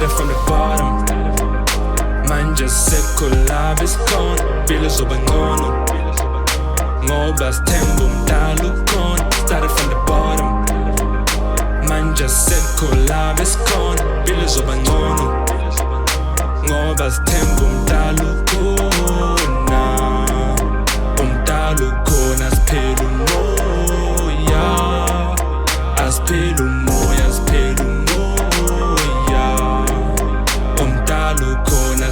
started from the bottom. Manje sekolab is gone. Feelings of bangono. Ngoba sithemba umdala ukhona. Started from the bottom. Manje sekolab is gone. Feelings of bangono. Ngoba sithemba umdala ukhona. Umdala ukhona siphela umoya. Asiphela umoya, asiphela umoya. Umdala ukhona.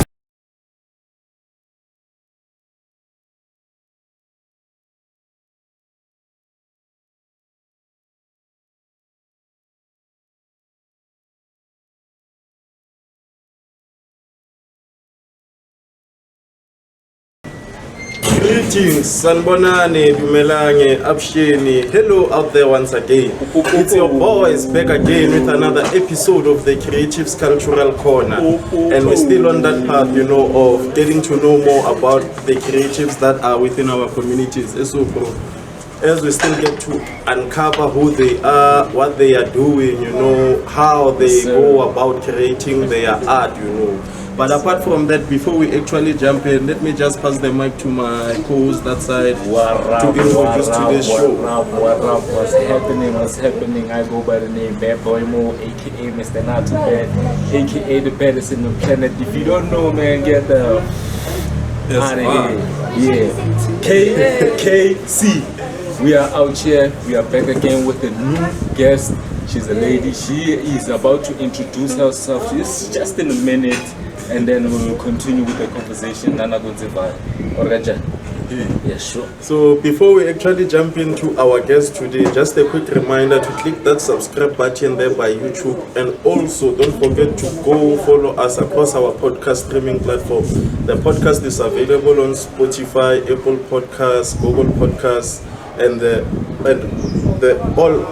Greetings, Sanbonani, Dumelange, Absheni. Hello out there once again. It's your boys back again with another episode of the Creative's Cultural Corner. And we're still on that path, you know, of getting to know more about the creatives that are within our communities. As we still get to uncover who they are, what they are doing, you know, how they go about creating their art, you know. But apart from that, before we actually jump in, let me just pass the mic to my co-host that side to introduce today's show. What's happening? I go by the name Bad Boy Mo, aka Mr. Not Too Bad, aka the baddest in the planet. If you don't know, man, get the out of here. Yeah, KKC. We are out here. We are back again with a new guest. She's a lady. She is about to introduce herself. It's just in a minute. And then we will continue with the conversation. Nana Gonziva. Oreja. Yeah, sure. So before we actually jump into our guest today, just a quick reminder to click that subscribe button there by YouTube, and also don't forget to go follow us across our podcast streaming platform. The podcast is available on Spotify, Apple Podcasts, Google Podcasts, and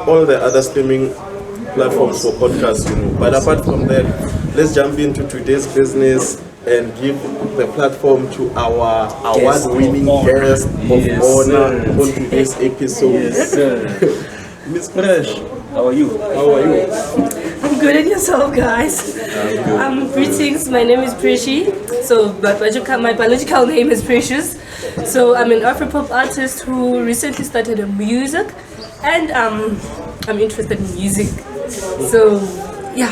all the other streaming platforms for podcasts, you know. But apart from that, let's jump into today's business and give the platform to our award-winning guest of honor on today's episode. Yes, sir. Miss Presh, how are you? I'm good, and yourself, guys? Greetings, my name is Preshy. So my biological name is Precious. So I'm an Afropop artist who recently started music, and I'm interested in music. So yeah.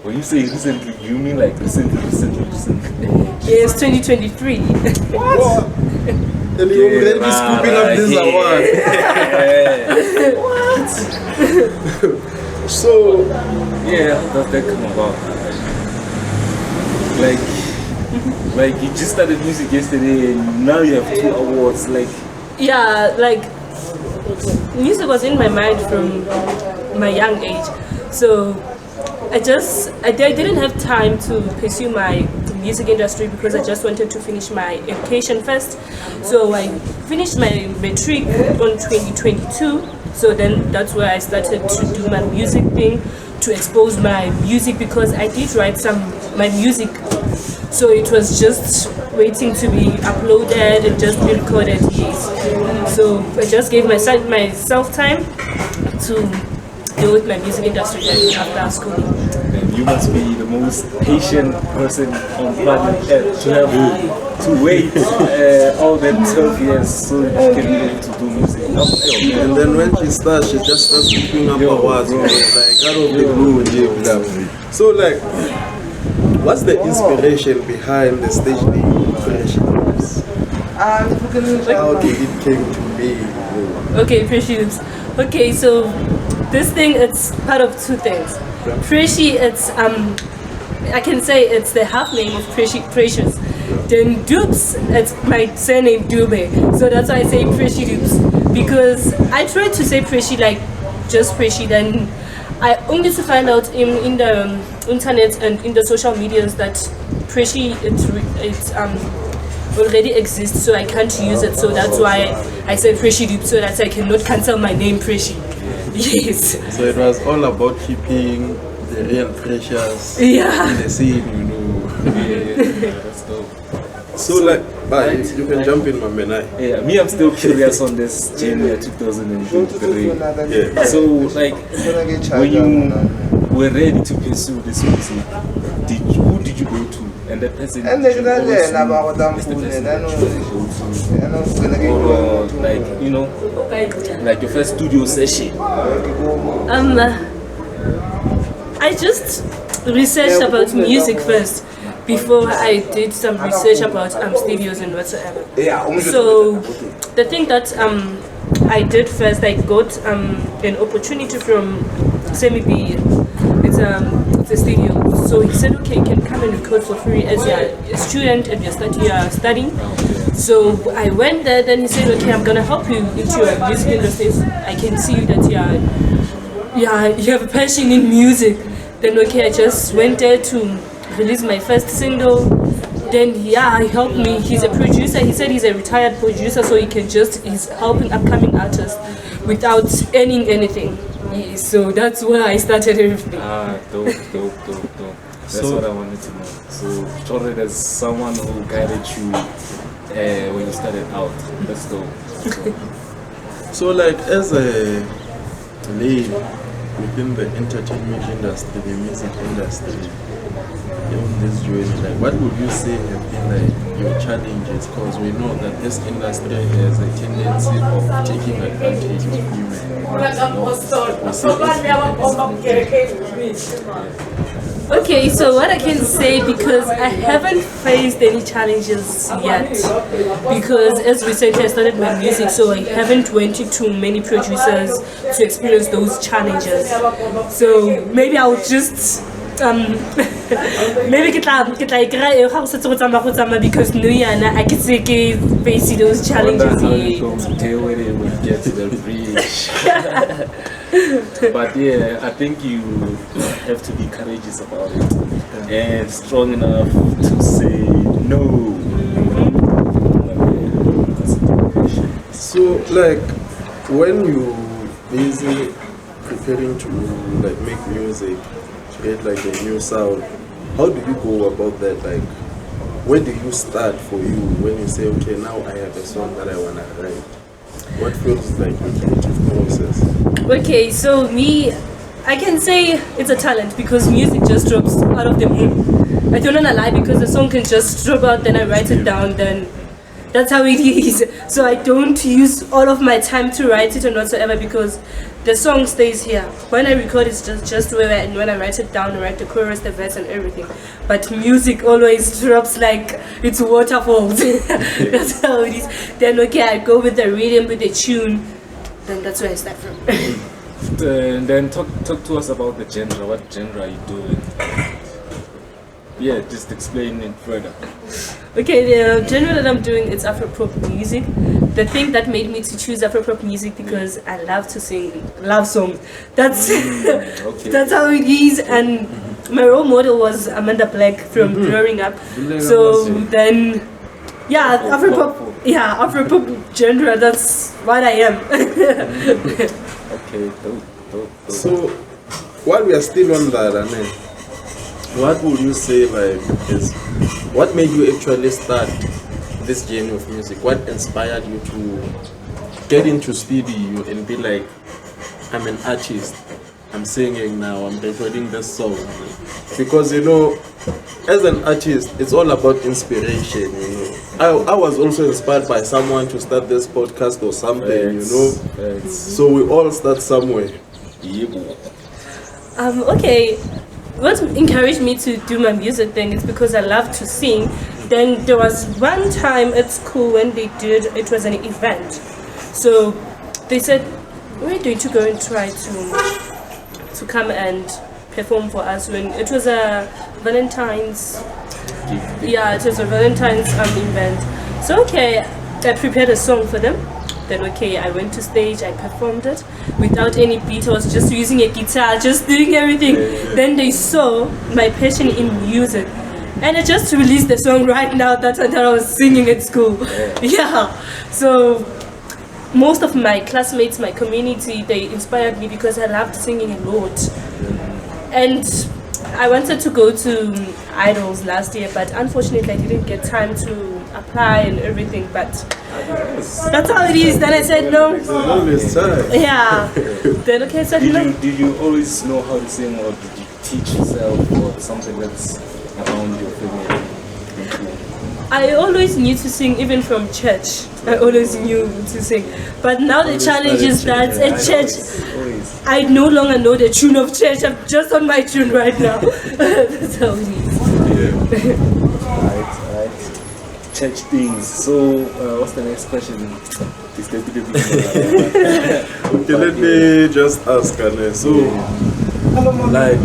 When you say recently, you mean like recently? Yes, 2023. What? And you already scooping up this award. What? So yeah, how does that come about? Like you just started music yesterday, and now you have 2 awards. Like Yeah, like music was in my mind from my young age. So I didn't have time to pursue my music industry because I just wanted to finish my education first. So I finished my matric on 2022. So then that's where I started to do my music thing, to expose my music, because I did write my music. So it was just waiting to be uploaded and just be recorded. Yes. So I just gave myself time to deal with my music industry after school. you must be the most patient person on planet Earth to have to wait all that 12 years so you can be able to do music. And then when she starts, she just starts picking up her words, like out of the blue. So like, what's the inspiration behind the stage name Preshydubes? How did it came to be? Okay, Preshydubes. Okay, so this thing, it's part of two things. Preshy, it's I can say it's the half name of Precious. Then Dubes, it's my surname Dube. So that's why I say Preshydubes, because I tried to say Preshy like just Preshy, then I only to find out in the internet and in the social medias that Preshy it's already exists, so I can't use it. So that's why I said Preshydubes, so that I cannot cancel my name Preshy. Yes. So it was all about keeping the real Precious in the scene, you know. That's dope. So like, you can jump in, my man. Yeah, me, I'm still curious on this January 2023. Yeah. So like, were ready to pursue this music, who did you go to? And that person And did you they're always gonna know is the person that you usually go to? Or like, you know, like your first studio session? I just researched about music first before I did some research about studios and whatsoever. So the thing that I did first, I got an opportunity from Semi B. It's a studio. So he said, okay, you can come and record for free as you're a student and you're studying. So I went there. Then he said, okay, I'm gonna help you into your music industry. I can see that you have a passion in music. Then okay, I just went there to release my first single. Then he helped me. He's a producer. He said he's a retired producer, so he's helping upcoming artists without earning anything. Yeah, so that's where I started everything. Dope. That's what I wanted to know. So surely there's someone who guided you when you started out. That's dope. So like as a lady within the entertainment industry, the music industry, on this journey, like what would you say have been like your challenges? Because we know that this industry has a tendency of taking advantage of women. Okay, so what I can say, because I haven't faced any challenges yet, because as recently I started my music, so I haven't went to many producers to experience those challenges. So maybe I'll just maybe get like because no, I can say face those challenges. How you going to deal with it when you get to the bridge? But yeah, I think you have to be courageous about it and strong enough to say no. So like when you busy preparing to like make music, create like a new sound, how do you go about that? Like where do you start for you when you say, okay, now I have a song that I want to write? What feels like your creative process? Okay, so I can say it's a talent because music just drops out of the moon. I don't wanna lie, because the song can just drop out, then I write it down, then that's how it is. So I don't use all of my time to write it and whatsoever, because the song stays here. When I record, it's just where and when I write it down, I write the chorus, the verse and everything. But music always drops like it's waterfalls. That's how it is. Then okay, I go with the rhythm, with the tune, then that's where I start from. And then talk to us about the genre. What genre are you doing? Yeah, just explain it further. Okay, the genre that I'm doing is Afro-pop music. The thing that made me to choose Afro-pop music, because I love to sing love songs. That's that's how it is. And my role model was Amanda Black from growing up. So then, Afro-pop genre. That's what I am. Okay, dope. So while we are still on that, I mean, what would you say like is what made you actually start this journey of music? What inspired you to get into studio and be like, I'm an artist, I'm singing now, I'm recording this song? Because you know, as an artist, it's all about inspiration, you know. I was also inspired by someone to start this podcast or something, you know. So we all start somewhere. Okay. What encouraged me to do my music thing is because I love to sing. Then there was one time at school when it was an event. So they said, we're going to go and try to come and perform for us. When it was a Valentine's, it was a Valentine's event. So okay, I prepared a song for them. Then okay, I went to stage, I performed it without any beat. I was just using a guitar, just doing everything. Then they saw my passion in music, and I just released the song right now. That's what I was singing at school. So most of my classmates, my community, they inspired me because I loved singing a lot. And I wanted to go to Idols last year, but unfortunately I didn't get time to apply and everything. But that's how it is. Then I said no. Always time. Yeah. Then okay, so Did you always know how to sing, or did you teach yourself or something that's around your family? I always knew to sing, even from church. I always knew to sing. But now the challenge is that at church, I no longer know the tune of church. I'm just on my tune right now. That's how it is. Right. Church things. So, what's the next question? Okay, let me just ask, so, like,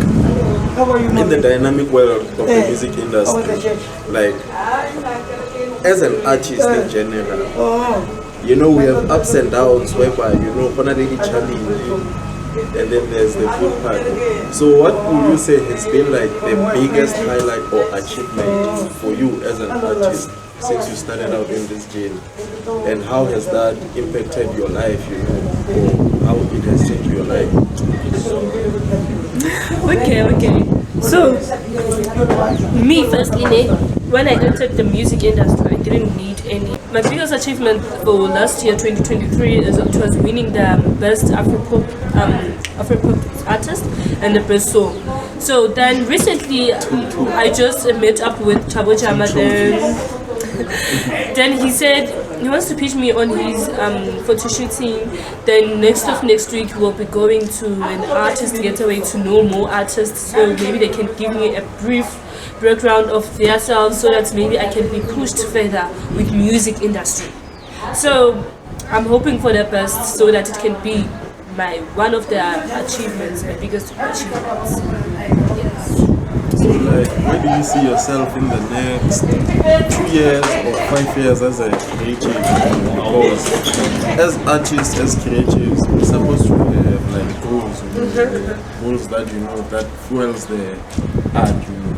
in the dynamic world of the music industry, like, as an artist in general, you know, we have ups and downs whereby, you know, finally challenge, and then there's the good part. So what would you say has been like the biggest highlight or achievement for you as an artist since you started out in this journey? And how has that impacted your life, you know, or how it has changed your life? Okay. So, me firstly, when I entered the music industry, I didn't need any. My biggest achievement for last year, 2023, was winning the best Afropop artist and the best song. So then recently, I just met up with Chabo Chama. Then he said he wants to pitch me on his photo shooting. Then next week we'll be going to an artist getaway to know more artists. So maybe they can give me a brief background of themselves so that maybe I can be pushed further with music industry. So I'm hoping for the best so that it can be one of the achievements, my biggest achievements. Yes. So like, where do you see yourself in the next 2 years or 5 years as a creative? Because as artists, as creatives, we're supposed to have like goals, you know, goals that, you know, that fuels the art, you know.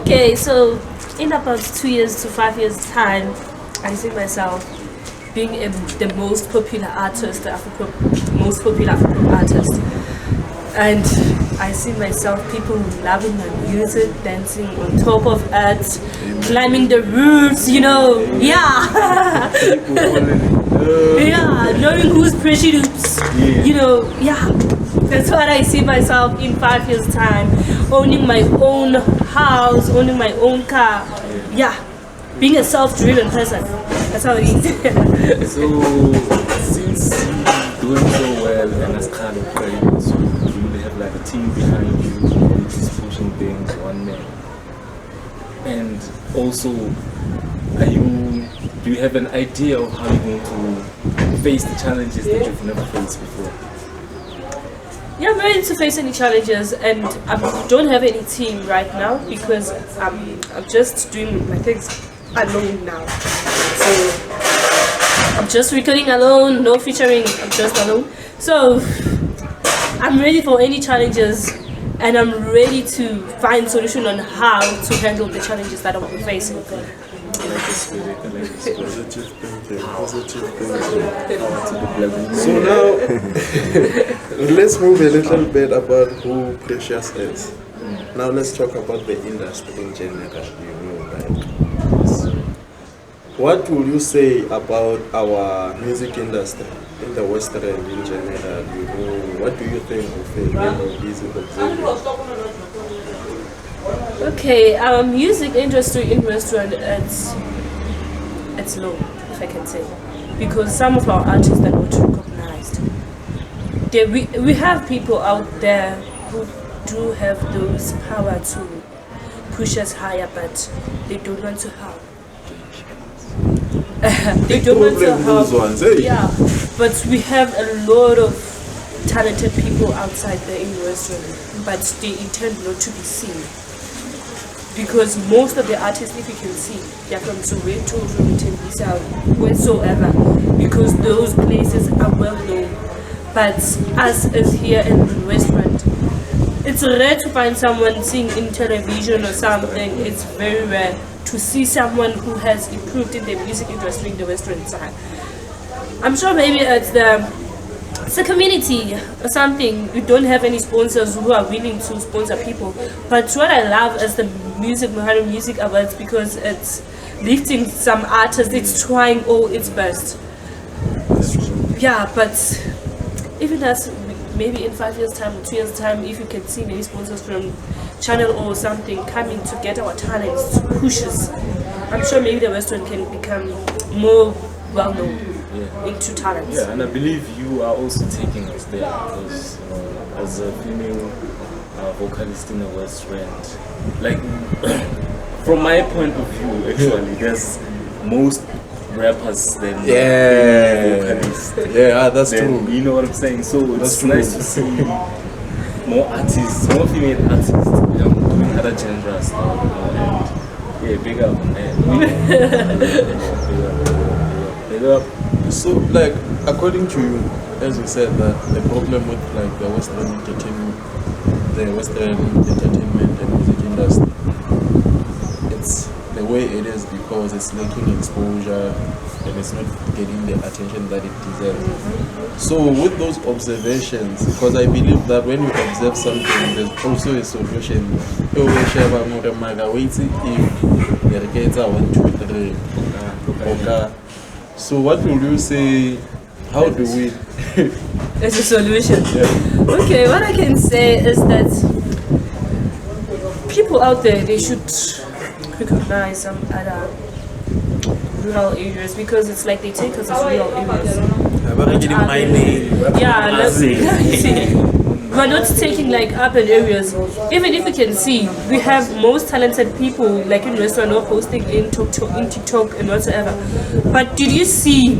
Okay, so in about 2 years to 5 years time, I see myself being the most popular artist, the most popular Afro artist. And I see myself, people loving my music, dancing on top of it, climbing the roofs, you know, yeah. Yeah, knowing who's Preshydubes, you know, yeah. That's what I see myself in 5 years' time, owning my own house, owning my own car, yeah. Being a self-driven person, that's how it is. So, since you're doing so well and it's kind of crazy, so you have like a team behind you which is pushing things, one man. And also, do you have an idea of how you're going to face the challenges that you've never faced before? Yeah, I'm ready to face any challenges, and I don't have any team right now because I'm just doing my things alone now. So I'm just recording alone, no featuring, I'm just alone. So I'm ready for any challenges, and I'm ready to find solution on how to handle the challenges that I'm facing. Positive thinking. So now, let's move a little bit about who Precious is. Now let's talk about the industry in general, you know, like, what would you say about our music industry in the West Rand in general, you know, what do you think of it, you know, these observers? Okay, our music industry in West Rand, it's low, if I can say, because some of our artists are not recognized. We have people out there who do have those power to push us higher, but they don't want to help. They don't want to help. Yeah, but we have a lot of talented people outside there in West Rand, but they intend not to be seen. Because most of the artists, if you can see, they're from Soweto, from Tembisa, wheresoever, because those places are well known. But us as here in West Rand, it's rare to find someone sing in television or something. It's very rare to see someone who has improved in the music industry in the West Rand side. I'm sure maybe it's the community or something. We don't have any sponsors who are willing to sponsor people. But what I love is the Mohale Music Awards, because it's lifting some artists, it's trying all its best. Yeah, but even us, maybe in 5 years' time or 2 years' time, if you can see maybe sponsors from channel or something coming to get our talents to push us, I'm sure maybe the West Rand can become more well known into talents. Yeah, and I believe you are also taking us there because as a female vocalist in the West Rand, like from my point of view, actually, there's most rappers than vocalists. Yeah, that's true. You know what I'm saying? So That's it's true. nice to see more artists, more female artists doing other genres now, and yeah, big up, man. Big up. So, like, according to you, as you said, that the problem with like the Western entertainment and music industry, it's the way it is because it's lacking exposure and it's not getting the attention that it deserves. So with those observations, because I believe that when you observe something, there's also a solution. If the kids are 1, 2, 3, okay. So what will you say? How do we? It's a solution. Yeah. Okay, what I can say is that people out there, they should recognize some other rural areas because it's like they take us as rural areas. Yeah, we're not taking like urban areas. Even if you can see, we have most talented people like in restaurant or posting in TikTok and whatsoever. But did you see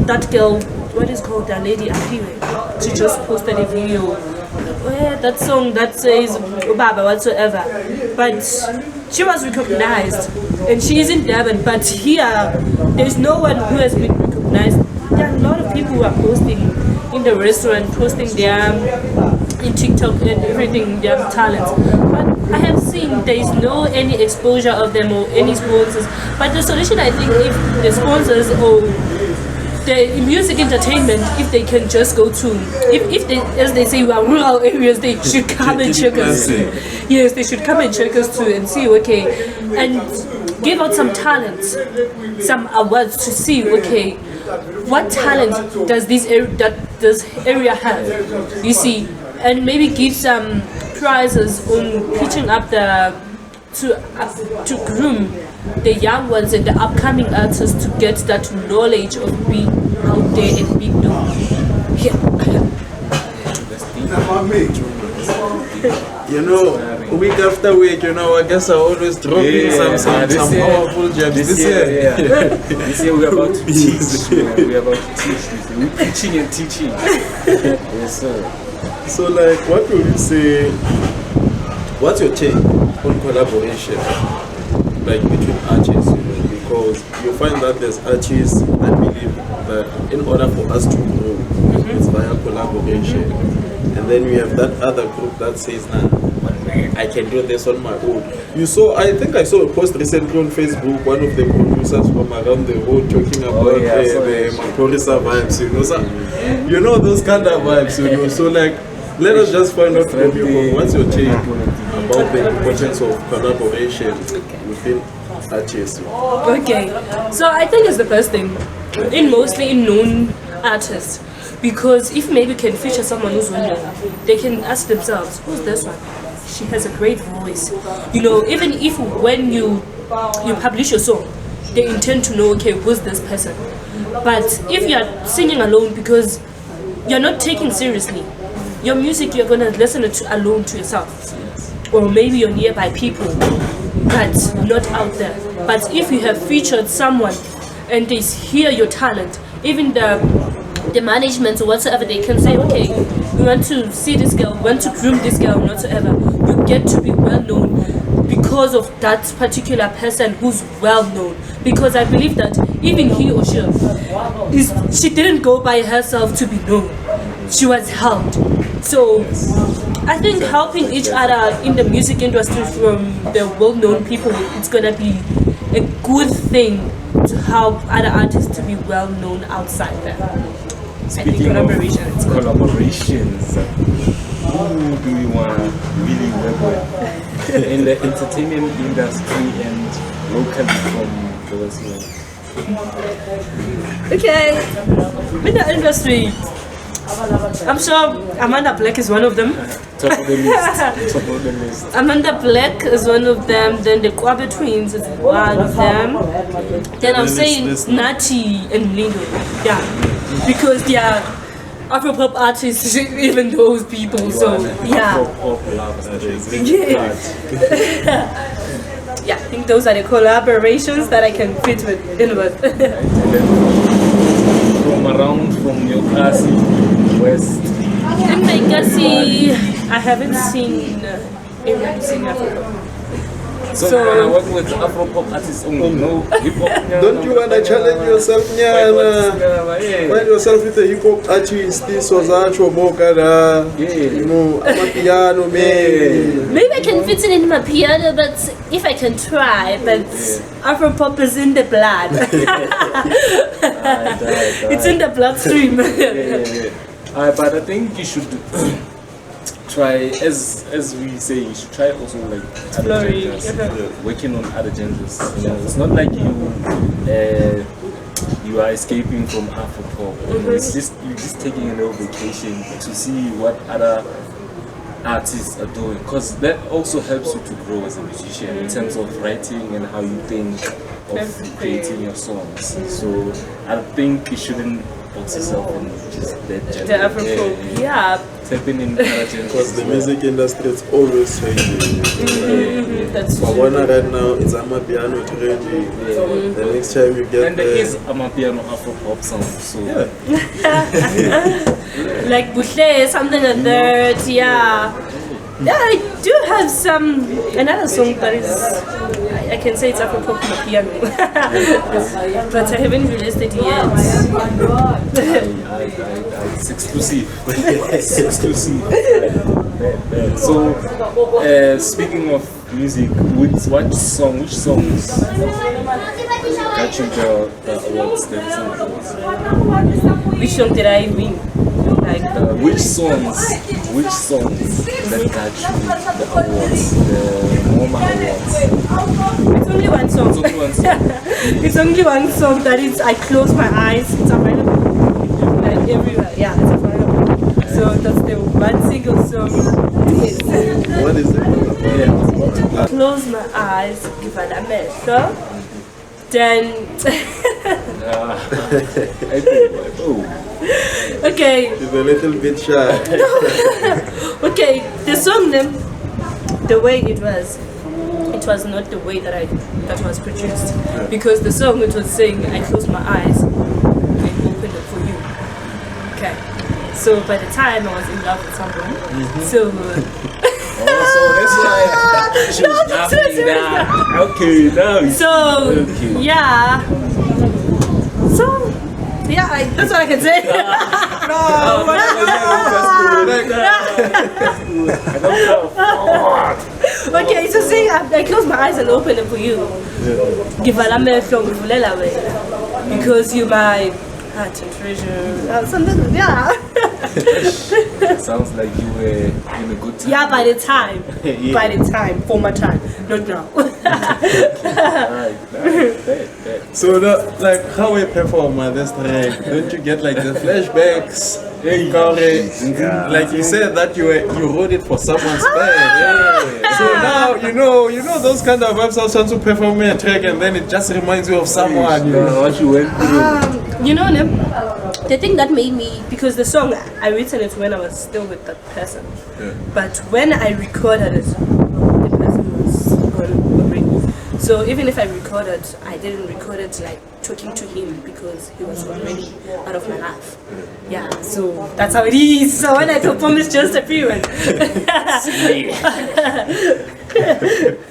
that girl? What is called that lady Apiwe? She just posted a video. That song that says Baba whatsoever. But she was recognized and she is in Durban. But here, there's no one who has been recognized. There are a lot of people who are posting in the restaurant, posting their in TikTok and everything, their talents. But I have seen there is no any exposure of them or any sponsors. But the solution, I think, if the sponsors or the music entertainment, if they can just go to, if they, as they say, we are rural areas, they should come and check us. Yes, they should come and check us too and see, okay, and give out some talents, some awards to see, okay, what talent does this area have? You see, and maybe give some prizes on pitching up to groom the young ones and the upcoming artists to get that knowledge of being out there and being known. You know, week after week, you know, I guess I always dropping some powerful gems. This year, this year we're about to teach. We're about to teach. We're preaching and teaching. Yes, sir. So, like, what would you say? What's your take on collaboration, like between artists? You know, because you find that there's artists that believe that in order for us to grow, it's via collaboration, and then we have that other group that says, "Nah, I can do this on my own." I think I saw a post recently on Facebook. One of the producers from around the world talking about the Maporisa vibes. You know, so, you know those kind of vibes. You know, so like. Let us just find out from you, what's your take about the importance of collaboration within artists? Okay, so I think it's the first thing, mostly in known artists, because if maybe can feature someone who's well known, they can ask themselves, who's this one? She has a great voice. You know, even if when you publish your song, they intend to know, okay, who's this person? But if you're singing alone because you're not taking seriously, your music, you're gonna listen it alone to yourself, or maybe your nearby people, but not out there. But if you have featured someone and they hear your talent, even the management or whatsoever, they can say, okay, we want to see this girl, we want to groom this girl, whatsoever. You get to be well known because of that particular person who's well known. Because I believe that even he or she didn't go by herself to be known. She was helped. So I think helping each other in the music industry from the well-known people, it's gonna be a good thing to help other artists to be well-known outside there. Speaking of collaborations, who do we want to really work with in the entertainment industry and locally from the West Rand? Okay, in the industry, I'm sure Amanda Black is one of them. Top of the list. Top of the list. Amanda Black is one of them. Then the Kwabe Twins is one of them. Then I'm saying Nati and Lindo. Yeah, because they are Afropop artists, even those people. So yeah. Yeah, I think those are the collaborations that I can fit in with. From around from your class, West. In my Gussie, I haven't seen anyone sing Afropop. So when I work with Afropop artists only, no hip hop. Don't you wanna challenge yourself, Nyana? Find yourself with a hip hop artist. This was actual Mokada. You know, Amapiano, man. Maybe I can fit it in my piano, but if I can try, but Afropop is in the blood. It's in the bloodstream. But I think you should try, as we say, you should try also like other genres, working on other genres. You know, it's not like you are escaping from Afropop. It's just you're just taking a little vacation to see what other artists are doing, because that also helps you to grow as a musician in terms of writing and how you think of creating your songs. So I think you shouldn't box yourself in just that genre. The Afropop, yeah. Tapping in other genres. Because the music industry is always changing. That's But true. right now it's Amapiano trending. The next time you get And there is Amapiano Afropop song, so Like Boucher, something like that, yeah. Yeah, I do have another song that is, I can say it's Afropop on the piano. But I haven't released it yet. it's exclusive. It's exclusive. So, speaking of music, which songs got you the awards? Which song did I win? Like, which songs that got you the awards, the MoMA awards? it's only one song. It's only one song. It's only one song that is, I close my eyes, it's available. Like everywhere, yeah, it's available. So that's the one single song. Yes. What is it? Yeah. Close my eyes, give it a measure. Then, okay. She's a little bit shy. Okay, the song name, the way it was not the way that was produced, because the song it was saying I close my eyes and open it for you. Okay, so by the time I was in love with someone, so So that's why she was laughing now. Okay, now. so yeah, so yeah, that's what I can say. Okay, so saying I close my eyes and open them for you. Give a because you my heart and treasure. Something, yeah. Sounds like you were in a good time. Yeah, by the time. By the time, for my time, not now. Alright, bet. So, like, how we perform at this time? Don't you get like the flashbacks? Like you said that you wrote it for someone's band. So now you know those kind of vibes. I want to perform a track and then it just reminds you of someone. You know what you went through. You know, the thing that made me, because the song I written it when I was still with that person, but when I recorded it, the person was gone already. So even if I recorded, I didn't record it like talking to him because he was already out of my life. Yeah, so that's how it is. So when I perform, it's just a period.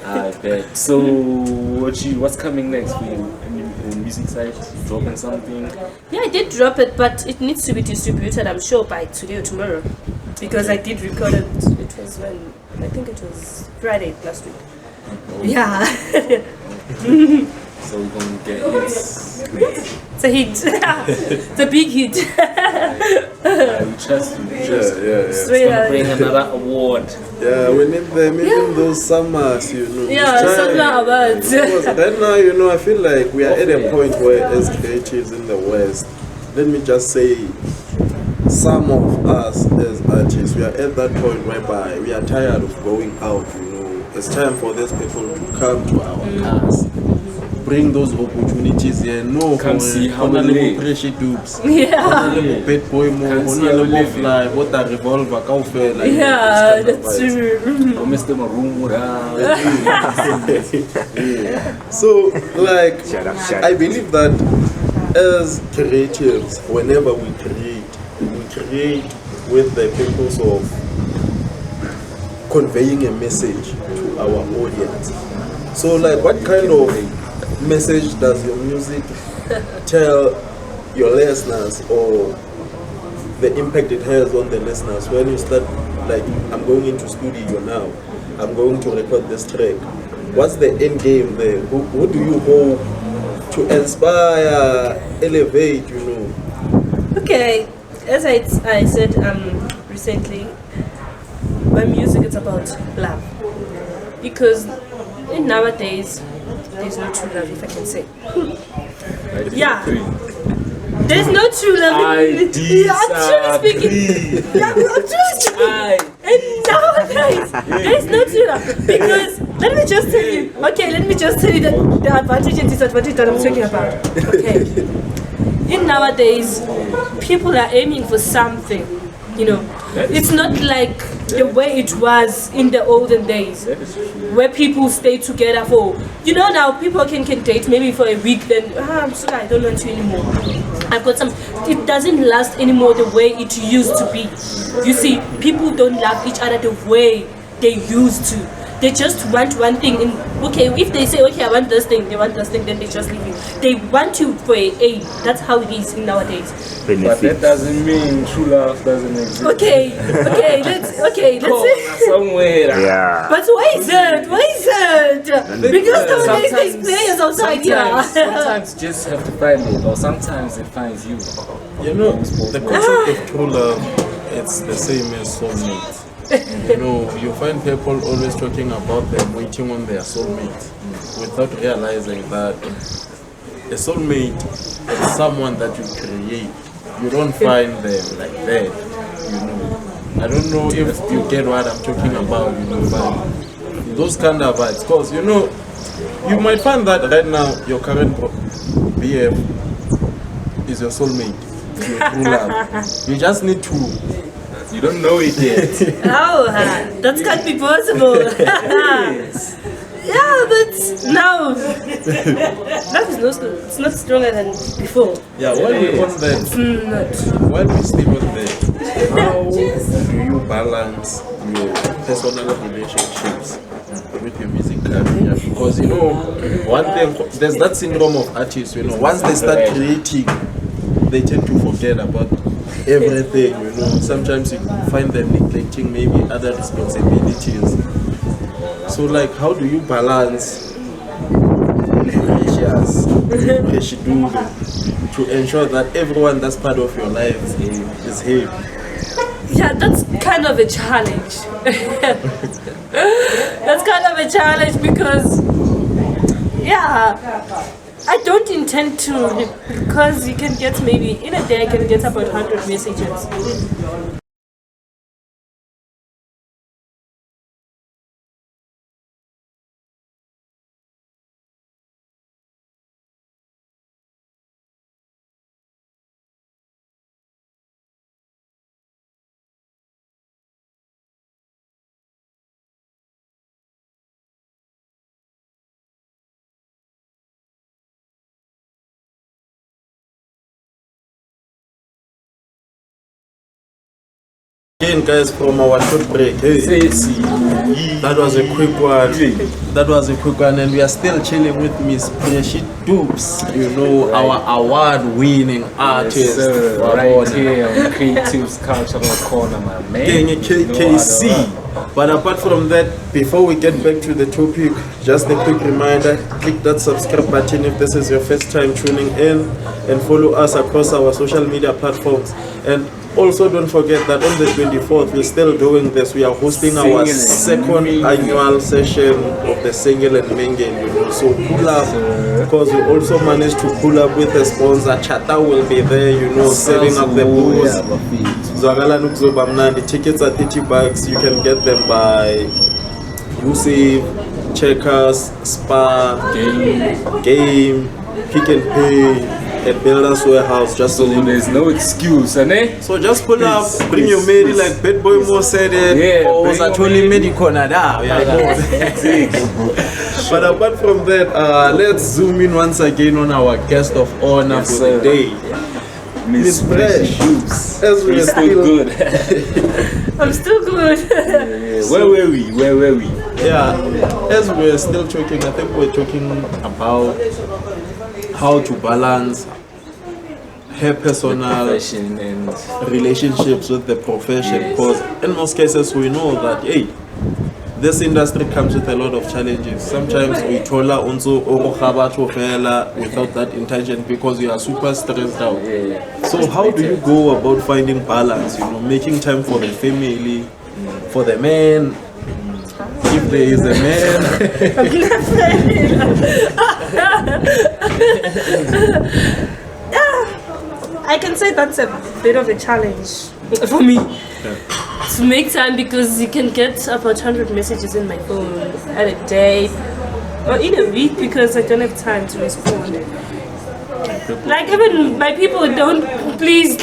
I bet. So what's coming next for you? Music side, dropping something? Yeah, I did drop it, but it needs to be distributed, I'm sure, by today or tomorrow. Because I did record it, it was when, I think it was Friday last week. Yeah. So we're going to get hits. It's a hit. It's a big hit. We trust you. It's Straight going to out. bring another award. Yeah, we need them in those summers, you know. Yeah, summer awards. Because right now, you know, I feel like we are at a point where, as creatives in the West, let me just say, some of us as artists, we are at that point whereby we are tired of going out, you know. It's time for these people to come to our cars, bring those opportunities here. No, come see how we Miss Preshydubes. Yeah. Bad boy mo, fly, what a revolver, Yeah, that's true. Oh, Mr. Maroon, So, like, Shut up. I believe that as creatives, whenever we create with the purpose of conveying a message to our audience. So, like, what kind of message does your music tell your listeners, or the impact it has on the listeners when you start, like, I'm going into studio now, I'm going to record this track? What's the end game there? Who do you hope to inspire, elevate, you know? Okay, as I said recently, my music is about love, because in nowadays there's no true love, if I can say. Yeah, there's no true love. I'm truly speaking. Yeah, I'm truly speaking. And nowadays there's no true love, because let me just tell you the advantage and disadvantage that I'm talking about. Okay. In nowadays, people are aiming for something, you know. It's not like the way it was in the olden days, where people stay together for, you know, now people can date maybe for a week, then I'm sorry, I don't want you anymore. I've got some. It doesn't last anymore the way it used to be. You see, people don't love each other the way they used to. They just want one thing. And okay, if they say, okay, I want this thing, they want this thing, then they just leave you. They want you for a aid. That's how it is nowadays. But that doesn't mean true love doesn't exist. Okay, let's somewhere. Yeah. But why is it? Because nowadays there's players outside here. Sometimes you just have to find it, or sometimes it finds you. You know, the concept of true love, it's the same as soulmate. You know, you find people always talking about them waiting on their soulmate without realizing that a soulmate is someone that you create. You don't find them like that, you know. I don't know if you get what I'm talking about, you know, but those kind of vibes. Because, you know, you might find that right now your current BF is your soulmate, your true love. You just need to. You don't know it yet. Oh, that can't be possible. Yeah, but now love is it's not stronger than before. Yeah, while we're on that, while we still on that, how do you balance your personal relationships with your music career? Because, you know, one thing, there's that syndrome of artists, you know, once they start creating, they tend to forget about everything, you know. Sometimes you find them neglecting maybe other responsibilities. So, like, how do you balance Preshydubes to ensure that everyone that's part of your life is here? Yeah, that's kind of a challenge. That's kind of a challenge because, yeah, I don't intend to, because you can get maybe, in a day I can get about 100 messages. Again, guys, from our short break, that was a quick one. And we are still chilling with Miss Preshydubes, you know, our award-winning artist, Right here on KREATIVE'S Cultural Corner, my man. KKC. But apart from that, before we get back to the topic, just a quick reminder, click that subscribe button if this is your first time tuning in, and follow us across our social media platforms. And Also, don't forget that on the 24th, we're still doing this. We are hosting our second annual session of the Single and Mingle, you know. So pull up, because we also managed to pull up with a sponsor. Chata will be there, you know, setting up the booth. The tickets are $30. You can get them by UC, Checkers, Spa, Game, Pick and Pay, at Builders Warehouse. Just so there's no excuse, eh? So just pull up, bring your mate like Bad Boy Mo said it. Yeah, or was I told him But apart from that, let's zoom in once again on our guest of honor for the day. Miss Preshydubes. As we are still good. I'm still good. Where were we? Yeah, as we're still talking, I think we're talking about how to balance her personal and relationships with the profession. Because in most cases, we know that, hey, this industry comes with a lot of challenges. Sometimes we tola unzo without that intention because you are super stressed out. So how do you go about finding balance? You know, making time for the family, for the man, if there is a man. I can say that's a bit of a challenge for me. To make time, because you can get about 100 messages in my phone at a day or in a week because I don't have time to respond. Like even my people don't please you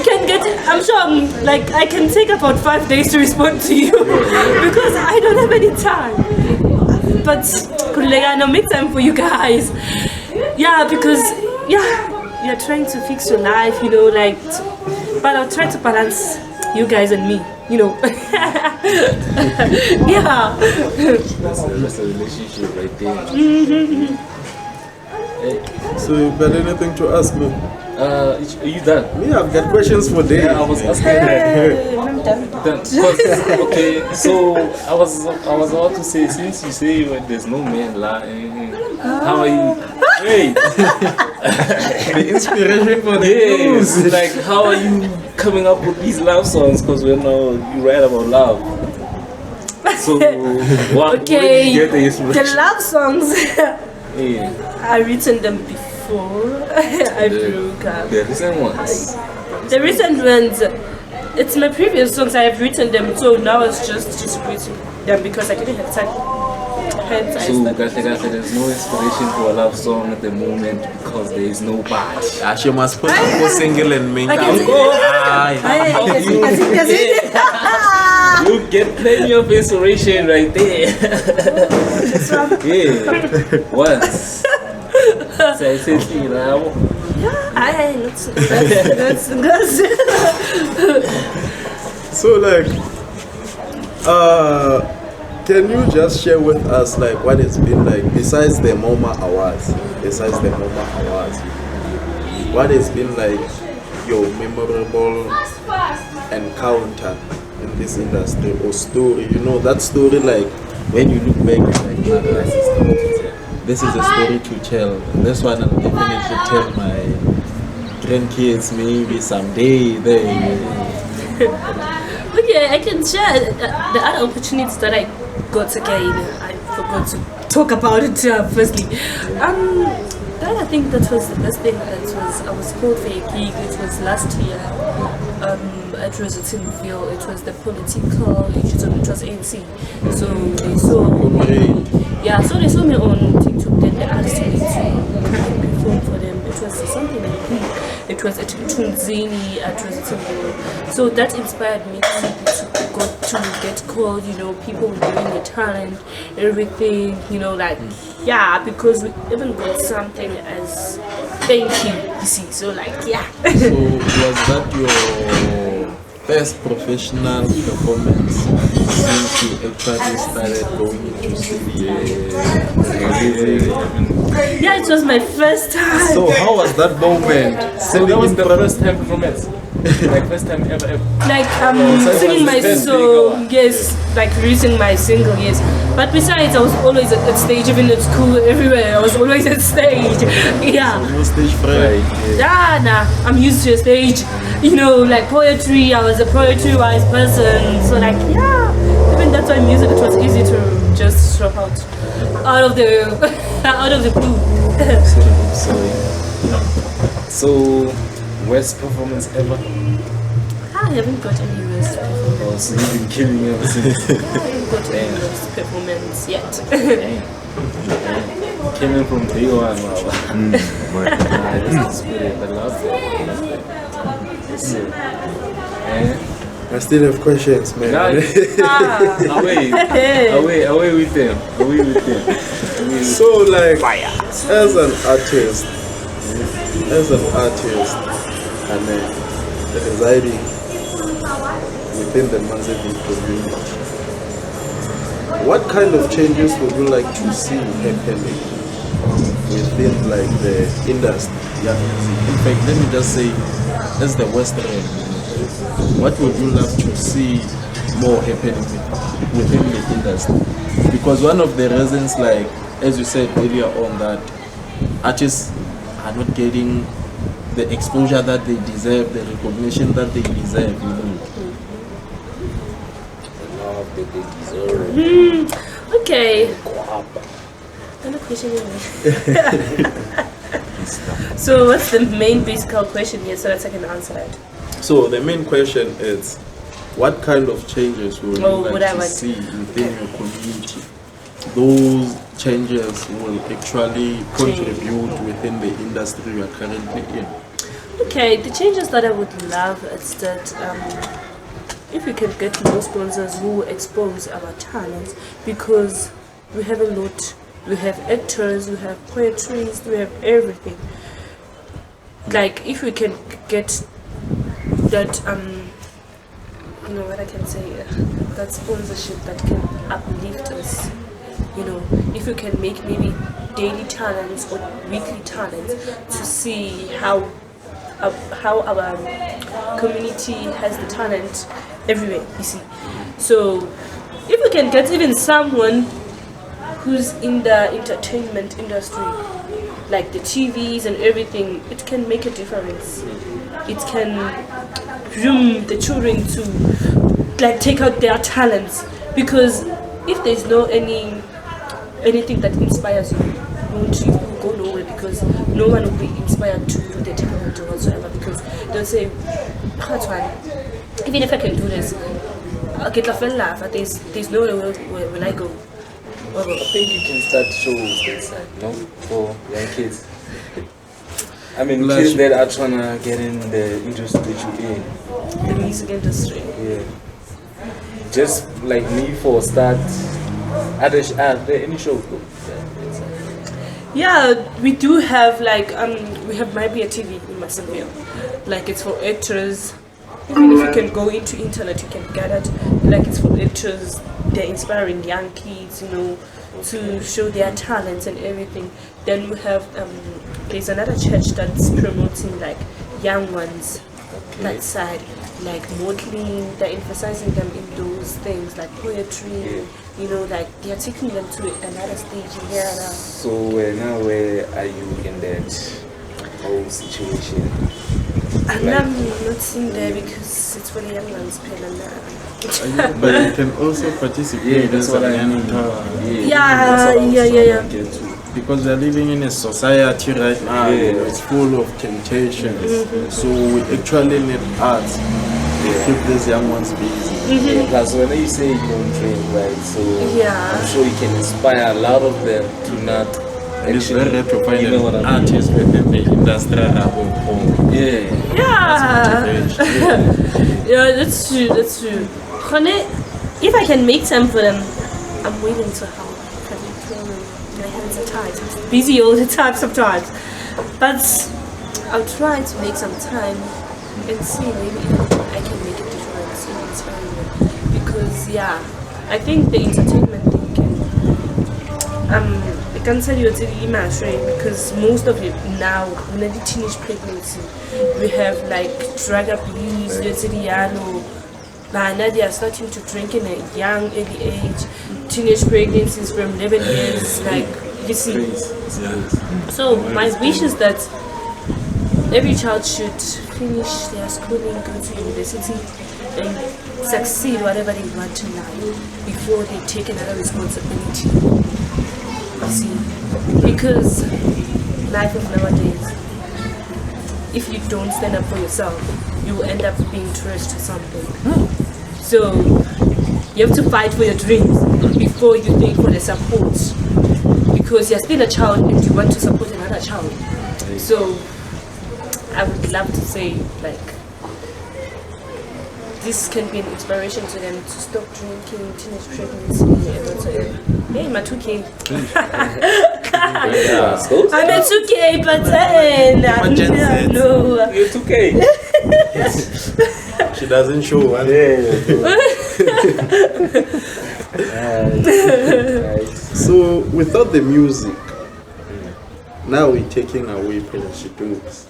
can get, I'm sure like I can take about 5 days to respond to you because I don't have any time. But I make time for you guys. Yeah, because you're trying to fix your life, you know, like, but I'll try to balance you guys and me, you know. Yeah. That's a relationship right there. So you got anything to ask me? Are you done? Me, I've got questions for days. Yeah, I was asking that. I'm done. Okay, so I was about to say, since you say there's no man lying, how are you? Hey, The inspiration for the news. like how are you coming up with these love songs? Because we know you write about love. So where did you get the inspiration? The love songs. Yeah. I've written them before I broke up. The recent ones. The recent ones, it's my previous songs. I have written them, so now it's just written them because I didn't have time. Hence, I So started. there's no inspiration for a love song at the moment because there is no batch. She must put up Single and Mingle. You get plenty of inspiration right there. Yeah. Once. So I said, That's So like, can you just share with us like what it's been like besides the MoMA Awards? What has been like your memorable encounter in this industry or story? You know, that story like when you look back, it's like, nah, this is a story to tell. This one I'll definitely tell my grandkids maybe someday. okay. I can share the other opportunities that I got again. I forgot to talk about it firstly. That I think that was the best thing. I was called for a gig. It was last year. It was a Tinville. It was the political. It was ANC. So they saw me. Yeah. So they saw me on TikTok. Then they asked me to perform for them. It was something like big. It was at Tunzini. It was a Tinville. So that inspired me to get called. You know, people doing the talent, everything. You know, like. Yeah, because we even got something as thank you see. So like, yeah. So was that your first professional performance since you actually started going into studio? Yeah, it was my first time. So how was that moment? So that was the first time performance? Like first time ever. Like so singing my it was the first song, big yes, like releasing my single, yes. But besides, I was always at stage, even at school, everywhere. I was always at stage. Yeah. No stage fright. Nah, I'm used to a stage. You know, like poetry, I was a poetry-wise person. So like, yeah, even that's why music, it was easy to just drop out of the out of the blue. So, worst performance ever? I haven't got any worst performance. Oh, so you've been killing ever since. I haven't got any worst performance yet. Came in from day one, wow. This is spirit, I love it. That's it. I still have questions, man. Away with them. So, like, as an artist, and residing within the Manzevi community, what kind of changes would you like to see happening within, like, the industry? Yeah. In fact, let me just say, as the West Rand, what would you love to see more happening within the industry? Because one of the reasons, like, as you said earlier on, that artists are not getting the exposure that they deserve, the recognition that they deserve, you know. Okay. Another question. So what's the main basic question here so that I can answer that? So the main question is, what kind of changes would you would I like to want? see within your community? Those changes will actually contribute within the industry you are currently in. Okay, the changes that I would love is that if we can get more sponsors who expose our talents, because we have a lot. We have actors, we have poetries, we have everything. Like if we can get that you know what I can say, that sponsorship that can uplift us. You know, if we can make maybe daily talents or weekly talents to see how our community has the talent everywhere, you see. So if we can get even someone who's in the entertainment industry, like the TVs and everything, it can make a difference. It can groom the children to like take out their talents, because if there's no anything that inspires you, you will go nowhere, because no one will be inspired to do the technology whatsoever, because they'll say, even if I can do this, I'll get a fell laugh, but there's nowhere where I go. I think you can start shows that's for young kids. I mean, kids that are trying to get in the industry that you're in. The music industry. Yeah. Just like me for a start. Are there any shows though? Yeah, we do have like we have maybe a TV in Massachusetts. Like it's for actors. Even if you can go into internet, you can get it. Like it's for actors. They're inspiring young kids, you know, to show their talents and everything. Then we have there's another church that's promoting like young ones, that side, like modeling. They're emphasizing them in those things like poetry, you know, like they're taking them to another stage in here now. So now where are you in that whole situation? And I'm not seeing there because it's for the young ones pen and But you can also participate as a young yeah. Because we are living in a society right now, it's full of temptations. So we actually need arts to keep these young ones busy. Plus, when you say you don't drink, right? So I'm sure you can inspire a lot of them to not. And it's very rare to find an artist within the industry above home. Yeah, that's true. If I can make time for them, I'm willing to help. My hands are tied. I'm busy all the time sometimes. But I'll try to make some time and see maybe I can make a difference in inspiring them. Because I think the entertainment thing can can't tell you it's because most of it now, when the teenage pregnancy, we have like drug abuse, they are starting to drink in a young, early age, teenage pregnancies from 11 years, like, you see. So my wish is that every child should finish their schooling, go to university, and succeed whatever they want in life before they take another responsibility. See, because life of nowadays, if you don't stand up for yourself, you will end up being traced to something. So you have to fight for your dreams before you think for the support, because you're still a child and you want to support another child. So I would love to say, like, this can be an inspiration to them to stop drinking, teenage pregnancy, and whatsoever. Hey, my 2K. I'm a 2K, but then no. You're 2K. She doesn't show one. So without the music, now we're taking away Preshydubes.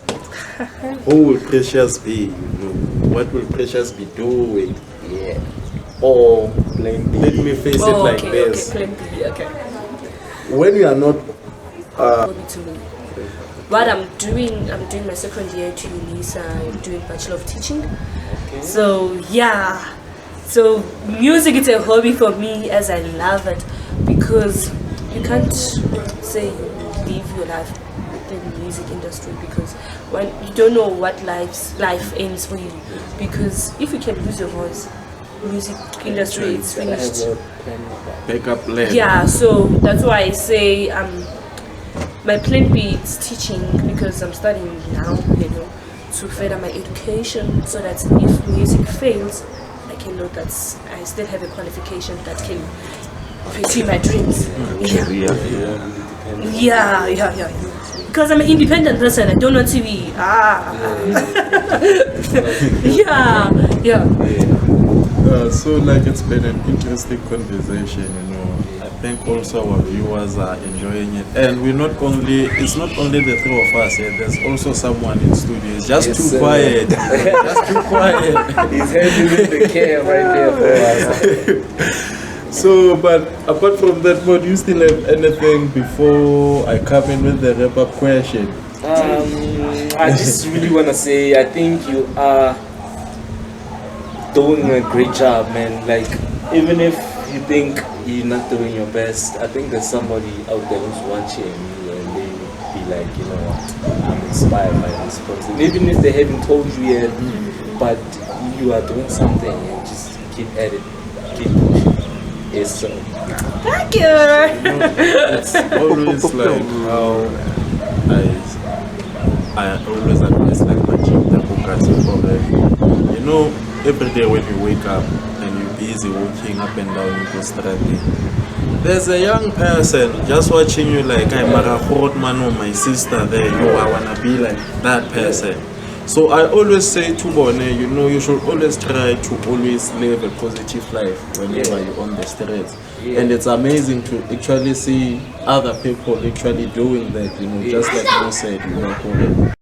Who will Precious be? You know, what will Precious be doing? Yeah. Or let me face it like this. Okay, okay. When you are not what I'm doing my second year to UNISA. I'm doing Bachelor of Teaching. Okay. So yeah, so music is a hobby for me, as I love it, because you can't say you live your life within the music industry, because when you don't know what life ends for you, because if you can lose your voice, music industry it's finished. Backup plan. Yeah, so that's why I say my plan B is teaching, because I'm studying now, you know, to further my education, so that if music fails, I can know that I still have a qualification that can pursue my dreams. Yeah. Because I'm an independent person, I don't want to be yeah. So like, it's been an interesting conversation, you know. I think also our viewers are enjoying it, and it's not only the three of us here, there's also someone in studio. It's just too quiet. Just too quiet. He's handling the care right there for us. So, but apart from that, do you still have anything before I come in with the wrap-up question? I just really want to say, I think you are doing a great job, man. Like, even if you think you're not doing your best, I think there's somebody out there who's watching you, and they would be like, you know what, I'm inspired by this person. Even if they haven't told you yet, but you are doing something, and just keep at it, keep pushing. Yes, so. Thank you. It's always like how I always advise like my gym you know, every day when you wake up and you're busy walking up and down, you go struggling. There's a young person just watching you like, I'm a man or my sister there, I wanna be like that person. So I always say to Bone, you know, you should always try to always live a positive life whenever you're on the streets. And it's amazing to actually see other people actually doing that, you know, just like you said, you know.